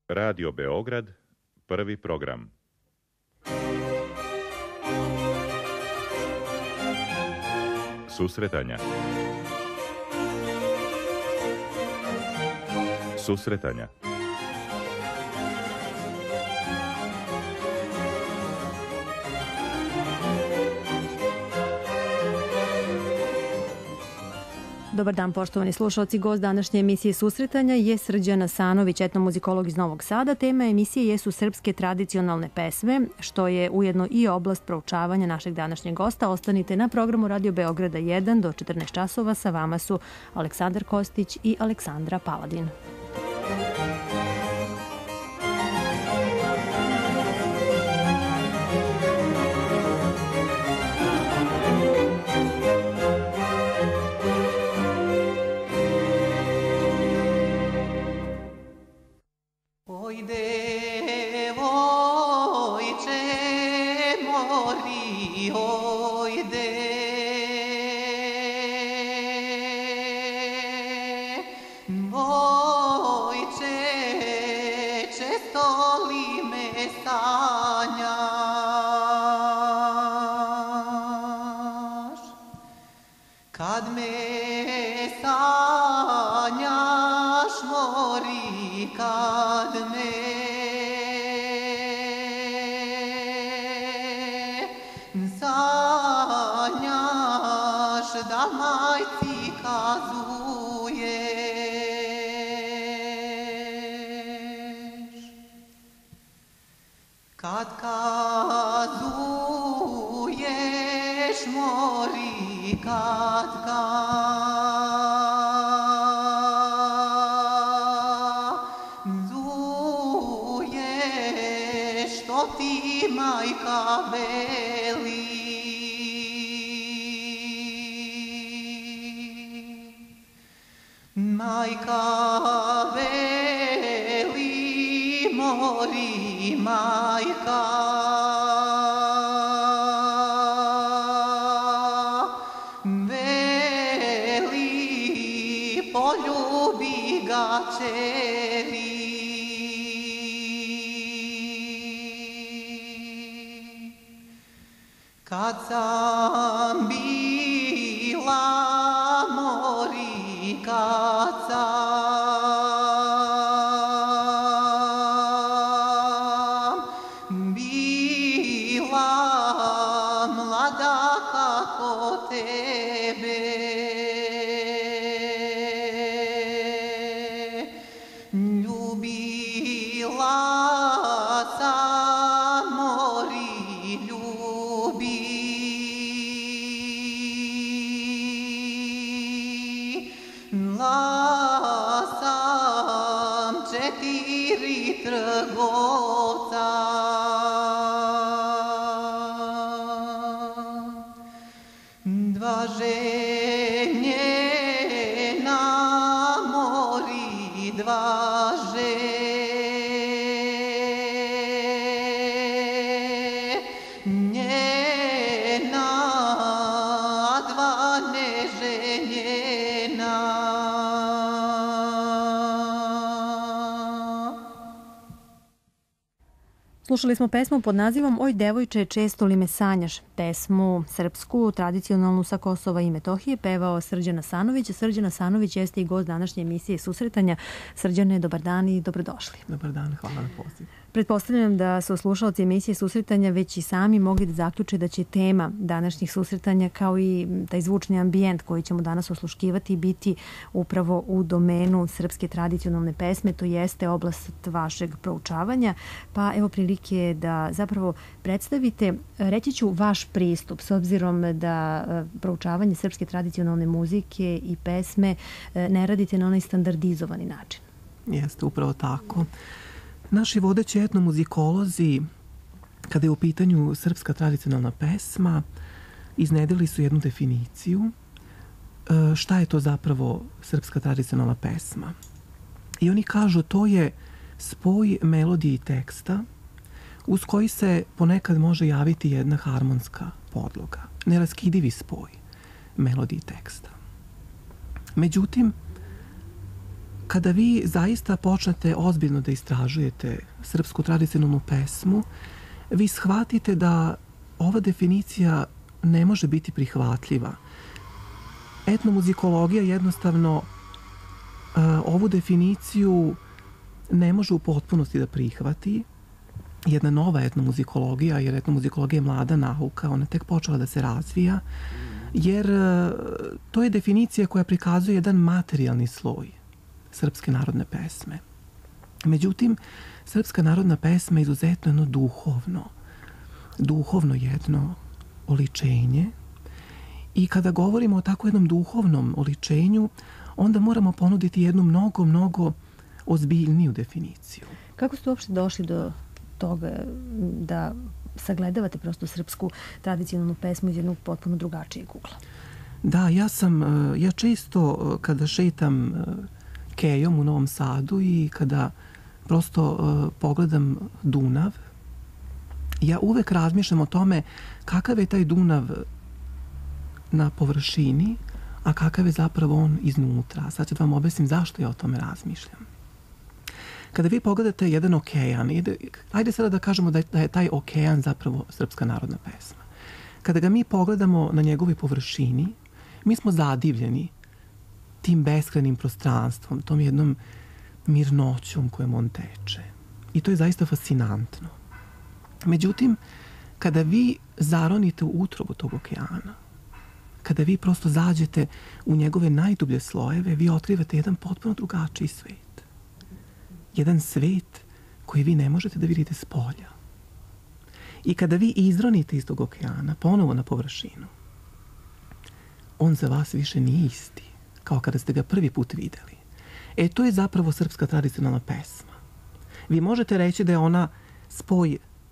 Radio Beograd, prvi program. Susretanja. Susretanja. Dobar dan, poštovani slušalci. Gost današnje emisije Susretanja je Srđan Asanović, etnomuzikolog iz Novog Sada. Tema emisije jesu srpske tradicionalne pesme, što je ujedno i oblast proučavanja našeg današnjeg gosta. Ostanite na programu Radio Beograda 1 do 14 časova. Sa vama su Aleksandar Kostić i Aleksandra Paladin. Kad sam bila mori, kad sam bila mlada kako tebe, ljubila sam mori, trgovca. Dva ženje na mori, dva ženjena, dva neženjena. Slušali smo pesmu pod nazivom Oj devojče, često li me sanjaš, pesmu srpsku, tradicionalnu sa Kosova i Metohije, pevao Srđan Asanović. Srđan Asanović jeste i gost današnje emisije Susretanja. Srđane, dobar dan i dobrodošli. Dobar dan, hvala na pozivu. Pretpostavljam da su slušalci emisije Susretanja već i sami mogli da zaključe da će tema današnjih susretanja kao i taj zvučni ambijent koji ćemo danas osluškivati biti upravo u domenu srpske tradicionalne pesme, to jeste oblast vašeg proučavanja. Pa evo prilike da zapravo predstavite, reći ću, vaš pristup s obzirom da proučavanje srpske tradicionalne muzike i pesme ne radite na onaj standardizovani način. Jeste, upravo tako. Naši vodeći etnomuzikolozi, kada je u pitanju srpska tradicionalna pesma, iznedrili su jednu definiciju šta je to zapravo srpska tradicionalna pesma. I oni kažu to je spoj melodije i teksta uz koji se ponekad može javiti jedna harmonska podloga, neraskidivi spoj melodije i teksta. Međutim, kada vi zaista počnete ozbiljno da istražujete srpsku tradicionalnu pesmu, vi shvatite da ova definicija ne može biti prihvatljiva. Etnomuzikologija jednostavno ovu definiciju ne može u potpunosti da prihvati. Jedna nova etnomuzikologija, jer etnomuzikologija je mlada nauka, ona tek počela da se razvija, jer to je definicija koja prikazuje jedan materijalni sloj srpske narodne pesme. Međutim, srpska narodna pesma je izuzetno jedno duhovno jedno oličenje, i kada govorimo o tako jednom duhovnom oličenju, onda moramo ponuditi jednu mnogo ozbiljniju definiciju. Kako ste uopšte došli do toga da sagledavate prosto srpsku tradicionalnu pesmu iz jednog potpuno drugačijeg ugla? Da, ja često kada šetam kejom u Novom Sadu i kada prosto pogledam Dunav, ja uvek razmišljam o tome kakav je taj Dunav na površini, a kakav je zapravo on iznutra. Sad ću da vam objasnim zašto ja o tome razmišljam. Kada vi pogledate jedan okean, ajde sada da kažemo da je taj okean zapravo srpska narodna pesma. Kada ga mi pogledamo na njegovoj površini, mi smo zadivljeni tim beskrajnim prostranstvom, tom jednom mirnoćom kojom on teče. I to je zaista fascinantno. Međutim, kada vi zaronite u utrobu tog okeana, kada vi prosto zađete u njegove najdublje slojeve, vi otkrivate jedan potpuno drugačiji svet. Jedan svet koji vi ne možete da vidite s polja. I kada vi izronite iz tog okeana ponovo na površinu, on za vas više nije isti, kao kada ste ga prvi put videli. To je zapravo srpska tradicionalna pesma. Vi možete reći da je ona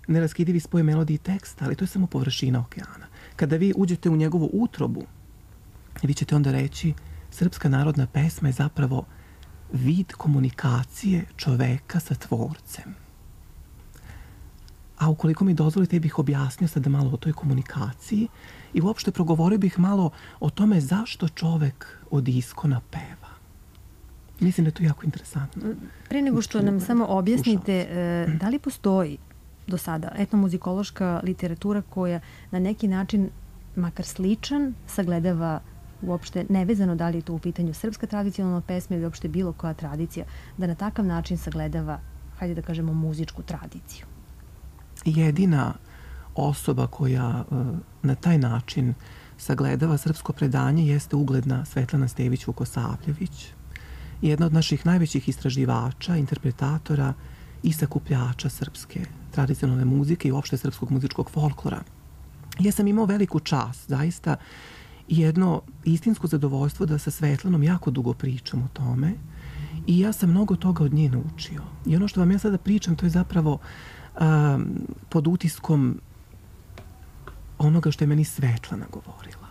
neraskidivi spoj melodije i teksta, ali to je samo površina okeana. Kada vi uđete u njegovu utrobu, vi ćete onda reći srpska narodna pesma je zapravo vid komunikacije čoveka sa tvorcem. A ukoliko mi dozvolite, bih objasnio sada malo o toj komunikaciji i uopšte progovorio bih malo o tome zašto čovek od iskona peva. Mislim da je to jako interesantno. Pre nego što nam samo objasnite, da li postoji do sada etnomuzikološka literatura koja na neki način, makar sličan, sagledava uopšte nevezano da li je to u pitanju srpska tradicionalna pesma ili uopšte bilo koja tradicija, da na takav način sagledava, hajde da kažemo, muzičku tradiciju? Jedina osoba koja na taj način sagledava srpsko predanje jeste ugledna Svetlana Stević Vukosavljević, jedna od naših najvećih istraživača, interpretatora i sakupljača srpske tradicionalne muzike i uopšte srpskog muzičkog folklora. Ja sam imao veliku čast, zaista, i jedno istinsko zadovoljstvo da sa Svetlanom jako dugo pričam o tome i ja sam mnogo toga od nje naučio. I ono što vam ja sada pričam, to je zapravo pod utiskom onoga što je meni Svetlana govorila.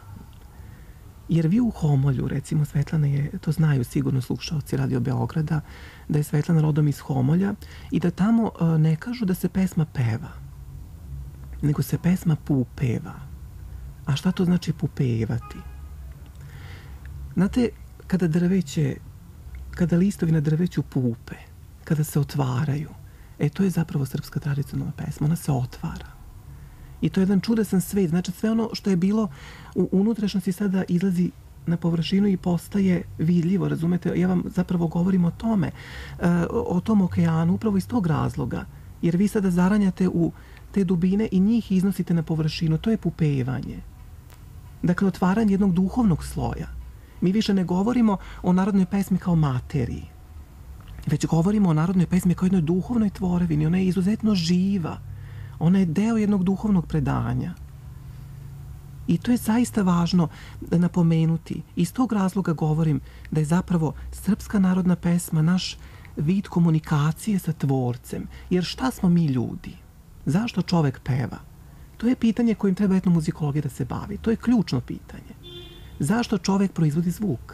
Jer vi u Homolju, recimo Svetlana je, to znaju sigurno slušaoci Radio Beograda, da je Svetlana rodom iz Homolja i da tamo ne kažu da se pesma peva, nego se pesma pupeva. A šta to znači pupevati? Znate, kada listovi na drveću pupe, kada se otvaraju, to je zapravo srpska tradicionalna pesma, ona se otvara. I to je jedan čudesan svet, znači sve ono što je bilo u unutrašnjosti sada izlazi na površinu i postaje vidljivo, razumete? Ja vam zapravo govorim o tome, o tom okeanu, upravo iz tog razloga, jer vi sada zaranjate u te dubine i njih iznosite na površinu, to je pupevanje. Dakle, otvaranje jednog duhovnog sloja. Mi više ne govorimo o narodnoj pesmi kao materiji, već govorimo o narodnoj pesmi kao jednoj duhovnoj tvorevini. Ona je izuzetno živa. Ona je deo jednog duhovnog predanja. I to je zaista važno napomenuti. Iz tog razloga govorim da je zapravo srpska narodna pesma naš vid komunikacije sa tvorcem. Jer šta smo mi ljudi? Zašto čovek peva? To je pitanje kojim treba etnomuzikologija da se bavi. To je ključno pitanje. Zašto čovek proizvodi zvuk?